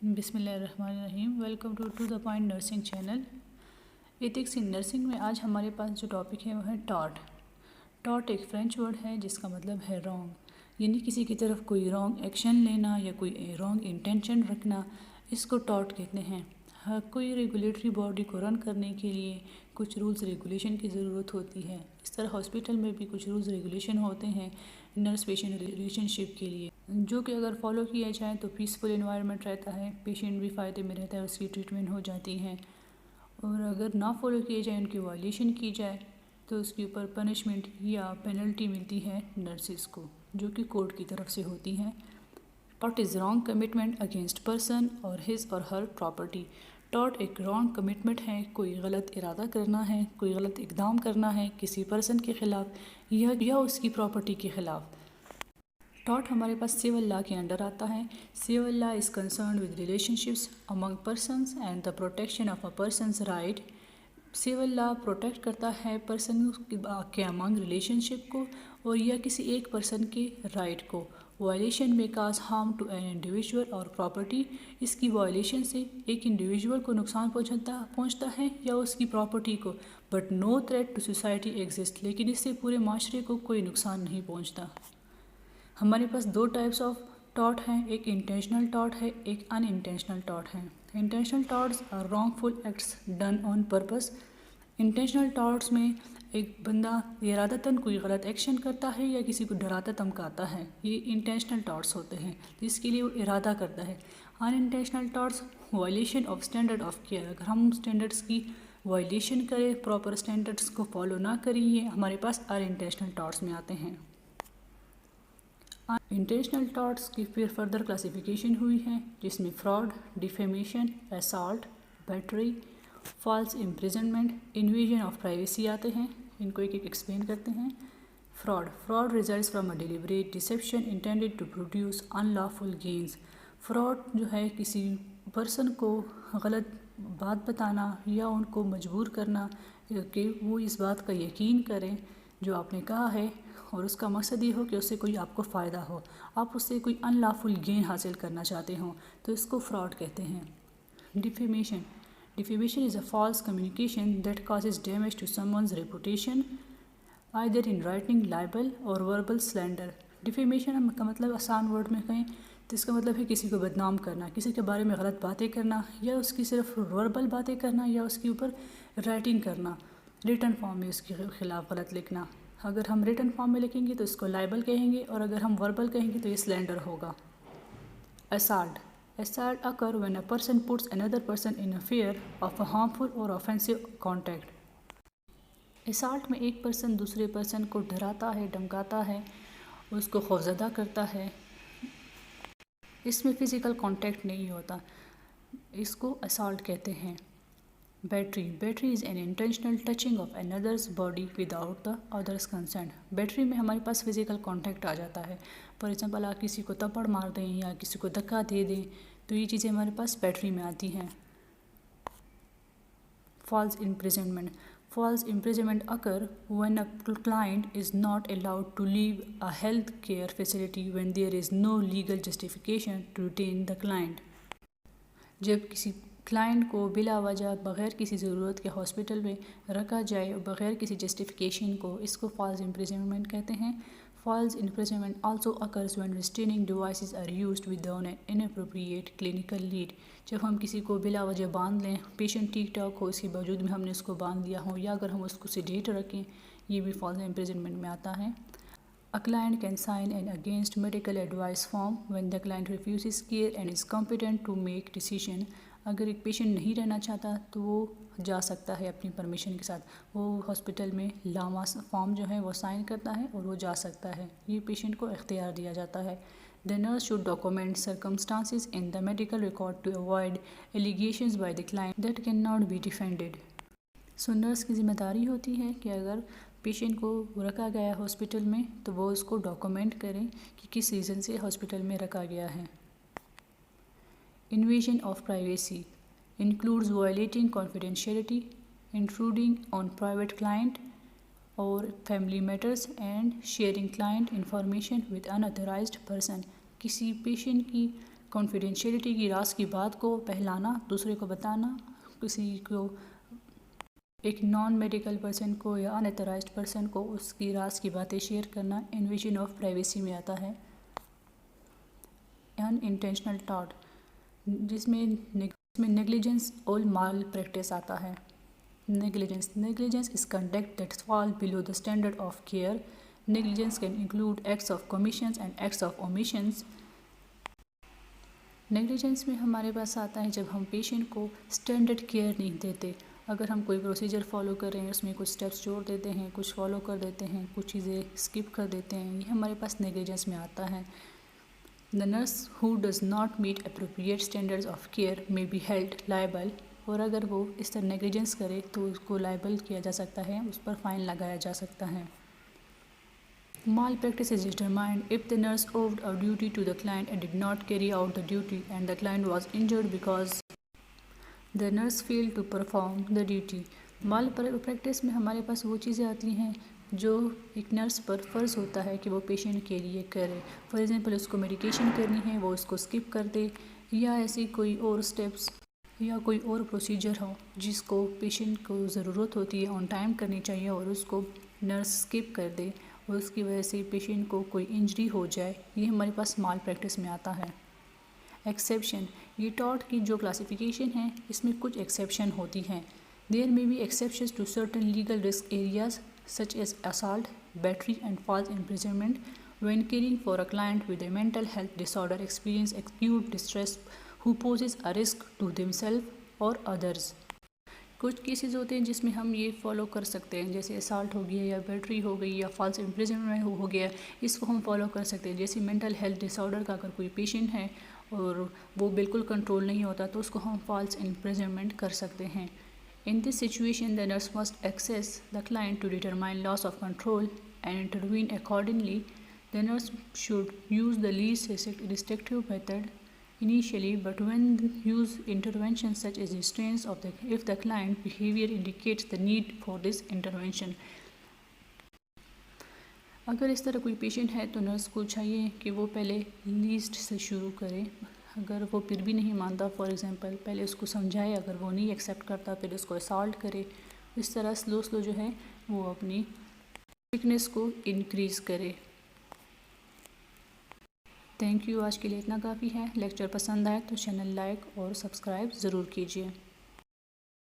بسم اللہ الرحمن الرحیم۔ Welcome to the point nursing channel. Ethics in nursing میں آج ہمارے پاس جو ٹاپک ہے وہ ہے ٹاٹ۔ ٹاٹ ایک فرینچ ورڈ ہے جس کا مطلب ہے رانگ، یعنی کسی کی طرف کوئی رانگ ایکشن لینا یا کوئی رانگ انٹینشن رکھنا، اس کو ٹاٹ کہتے ہیں۔ ہر کوئی ریگولیٹری باڈی کو رن کرنے کے لیے کچھ رولز ریگولیشن کی ضرورت ہوتی ہے۔ اس طرح ہاسپٹل میں بھی کچھ رولز ریگولیشن ہوتے ہیں نرس پیشنٹ ریلیشن شپ کے لیے، جو کہ اگر فالو کیا جائے تو پیسفل انوائرمنٹ رہتا ہے، پیشنٹ بھی فائدے میں رہتا ہے، اس کی ٹریٹمنٹ ہو جاتی ہے۔ اور اگر نہ فالو کیے جائے، ان کی وائلیشن کی جائے تو اس کے اوپر پنشمنٹ یا پینلٹی ملتی ہے نرسز کو، جو کہ کورٹ کی طرف سے ہوتی ہے۔ ٹاٹ is wrong commitment against person اور ہز اور ہر پراپرٹی۔ ٹاٹ ایک رانگ کمٹمنٹ ہے، کوئی غلط ارادہ کرنا ہے، کوئی غلط اقدام کرنا ہے کسی پرسن کے خلاف یا اس کی پراپرٹی کے خلاف۔ ٹاٹ ہمارے پاس سول لا کے انڈر آتا ہے۔ Civil law is concerned with relationships among persons and the protection of a person's right. Civil law protect کرتا ہے پرسن کے امنگ ریلیشن شپ کو اور یا کسی ایک پرسن کے رائٹ کو۔ وائلیشن میں cause harm to an individual اور پراپرٹی، اس کی وائلیشن سے ایک انڈیویژول کو نقصان پہنچتا ہے یا اس کی پراپرٹی کو، but no threat to society exist, لیکن اس سے پورے معاشرے کو کوئی نقصان نہیں پہنچتا۔ ہمارے پاس دو ٹائپس آف ٹاٹ ہیں، ایک انٹینشنل ٹاٹ ہے، ایک ان انٹینشنل ٹاٹ ہے۔ Intentional torts are wrongful acts done on purpose. Intentional torts میں ایک بندہ ارادتاً کوئی غلط ایکشن کرتا ہے یا کسی کو ڈراتا دھمکاتا ہے، یہ انٹینشنل ٹاٹس ہوتے ہیں، جس کے لیے وہ ارادہ کرتا ہے۔ Unintentional torts violation of standard of care, اگر ہم اسٹینڈرڈس کی وائلیشن کریں، پراپر اسٹینڈرڈس کو فالو نہ کریں، یہ ہمارے پاس ان انٹینشنل ٹاٹس میں آتے ہیں۔ انٹینشنل ٹاٹس کی پھر فردر کلاسیفیکیشن ہوئی ہے، جس میں fraud, defamation, assault, battery, false imprisonment, invasion of privacy آتے ہیں۔ ان کو ایک ایک ایکسپلین کرتے ہیں۔ Fraud results from a deliberate deception intended to produce unlawful gains. Fraud جو ہے کسی پرسن کو غلط بات بتانا یا ان کو مجبور کرنا کہ وہ اس بات کا یقین کریں جو آپ نے کہا ہے، اور اس کا مقصد یہ ہو کہ اس سے کوئی آپ کو فائدہ ہو، آپ اس سے کوئی ان لافل گین حاصل کرنا چاہتے ہوں، تو اس کو فراڈ کہتے ہیں۔ Defamation is a false communication that causes damage to someone's reputation either in writing, libel اور وربل سلینڈر۔ ڈیفیمیشن کا مطلب آسان ورڈ میں کہیں تو اس کا مطلب ہے کسی کو بدنام کرنا، کسی کے بارے میں غلط باتیں کرنا، یا اس کی صرف وربل باتیں کرنا یا اس کے اوپر رائٹنگ کرنا، ریٹن فارم میں اس کے خلاف غلط لکھنا۔ اگر ہم ریٹن فارم میں لکھیں گے تو اس کو لائبل کہیں گے، اور اگر ہم وربل کہیں گے تو یہ سلینڈر ہوگا۔ Assault occur when a person puts another person in a fear of a harmful or offensive contact۔ Assault میں ایک پرسن دوسرے پرسن کو ڈراتا ہے، دھمکاتا ہے، اس کو خوفزدہ کرتا ہے، اس میں فزیکل کانٹیکٹ نہیں ہوتا، اس کو اسالٹ کہتے ہیں۔ Battery is an intentional touching of another's body without the other's consent۔ Battery میں ہمارے پاس فزیکل کانٹیکٹ آ جاتا ہے، فار ایگزامپل آپ کسی کو تھپڑ مار دیں یا کسی کو دھکا دے دیں، تو یہ چیزیں ہمارے پاس بیٹری میں آتی ہیں۔ False imprisonment occur when a client is not allowed to leave a health care facility when there is no legal justification to retain the client۔ جب کسی کلائنٹ کو بلا وجہ بغیر کسی ضرورت کے ہاسپٹل میں رکھا جائے، بغیر کسی جسٹیفیکیشن کو، اس کو فالس امپریزنمنٹ کہتے ہیں۔ False imprisonment also occurs when restraining devices are used without an inappropriate clinical need۔ جب ہم کسی کو بلا وجہ باندھ لیں، پیشنٹ ٹھیک ٹھاک ہو، اس کے باوجود میں ہم نے اس کو باندھ دیا ہو، یا اگر ہم اس کو سیڈیٹ رکھیں، یہ بھی فالس امپریزنمنٹ میں آتا ہے۔ A client can sign an against medical advice form when the client refuses care and is competent to make decision۔ اگر ایک پیشنٹ نہیں رہنا چاہتا تو وہ جا سکتا ہے اپنی پرمیشن کے ساتھ، وہ ہاسپٹل میں لاما فارم جو ہے وہ سائن کرتا ہے اور وہ جا سکتا ہے، یہ پیشنٹ کو اختیار دیا جاتا ہے۔ The nurse should document circumstances in the medical record to avoid allegations by the client that cannot be defended۔ Nurse کی ذمہ داری ہوتی ہے کہ اگر پیشنٹ کو رکھا گیا ہاسپٹل میں تو وہ اس کو ڈاکومنٹ کریں کہ کس ریزن سے ہاسپٹل میں رکھا گیا ہے۔ Invasion of privacy includes violating confidentiality, intruding on private client or family matters, and sharing client information with unauthorized person۔ کسی پیشنٹ کی کانفیڈینشیلٹی کی راز کی بات کو پھیلانا، دوسرے کو بتانا، کسی کو ایک نان میڈیکل پرسن کو یا اناتھورائزڈ پرسن کو اس کی راز کی باتیں شیئر کرنا انویژن آف پرائیویسی میں آتا ہے۔ ان انٹینشنل ٹارٹ جس میں نیگلیجنس اور مال پریکٹس آتا ہے۔ Negligence is conduct that fall below the standard of care. Negligence can include acts of commissions and acts of omissions. Negligence میں ہمارے پاس آتا ہے جب ہم پیشنٹ کو اسٹینڈرڈ کیئر نہیں دیتے۔ اگر ہم کوئی پروسیجر فالو کر رہے ہیں، اس میں کچھ اسٹیپس چھوڑ دیتے ہیں، کچھ فالو کر دیتے ہیں، کچھ چیزیں اسکپ کر دیتے ہیں، یہ ہمارے پاس نیگلیجنس میں آتا ہے۔ The nurse who does not meet appropriate standards of care may be held liable. اور اگر وہ اس طرح نیگلیجنس کرے تو اس کو لائبل کیا جا سکتا ہے، اس پر فائن لگایا جا سکتا ہے۔ مال practice is determined if the nurse owed a duty to the client and did not carry out the duty and the client was injured because the nurse failed to perform the duty. Mall practice میں ہمارے پاس وہ چیزیں آتی ہیں جو ایک nurse پر فرض ہوتا ہے کہ وہ پیشنٹ کے لیے کرے۔ فار ایگزامپل اس کو میڈیکیشن کرنی ہے، وہ اس کو اسکپ کر دے، یا ایسی کوئی اور اسٹیپس یا کوئی اور پروسیجر ہو جس کو پیشنٹ کو ضرورت ہوتی ہے آن ٹائم کرنی چاہیے اور اس کو نرس اسکپ کر دے اور اس کی وجہ سے پیشنٹ کو کوئی انجری ہو جائے، یہ ہمارے پاس مال پریکٹس میں آتا ہے۔ ایکسیپشن، یہ ٹارٹ کی جو کلاسیفیکیشن ہے اس میں کچھ ایکسیپشن ہوتی ہیں۔ دیر may be exceptions to certain legal risk areas such as assault, battery and false imprisonment when caring for a client with a mental health disorder experience acute distress who poses a risk to themselves or others. کچھ cases ہوتے ہیں جس میں ہم یہ follow کر سکتے ہیں، جیسے اسالٹ ہو گیا یا بیٹری ہو گئی یا فالس امپریزنمنٹ ہو گیا، اس کو ہم فالو کر سکتے ہیں۔ جیسے مینٹل ہیلتھ ڈس آرڈر کا اگر کوئی پیشنٹ ہے اور وہ بالکل کنٹرول نہیں ہوتا تو اس کو ہم فالس امپریزنمنٹ کر سکتے ہیں۔ In this situation, the nurse must assess the client to determine loss of control and intervene accordingly. The nurse should use the least restrictive method initially, but when use intervention such as restraints if the client behavior indicates the need for this intervention. اگر اس طرح کوئی patient ہے تو nurse کو چاہیے کہ وہ پہلے لیسٹ سے شروع کرے۔ اگر وہ پھر بھی نہیں مانتا، فار ایگزامپل پہلے اس کو سمجھائے، اگر وہ نہیں ایکسیپٹ کرتا پھر اس کو اسالٹ کرے۔ اس طرح سلو جو ہے وہ اپنی فٹنس کو انکریز کرے۔ تھینک یو، آج کے لیے اتنا کافی ہے۔ لیکچر پسند آئے تو چینل لائک اور سبسکرائب ضرور کیجیے۔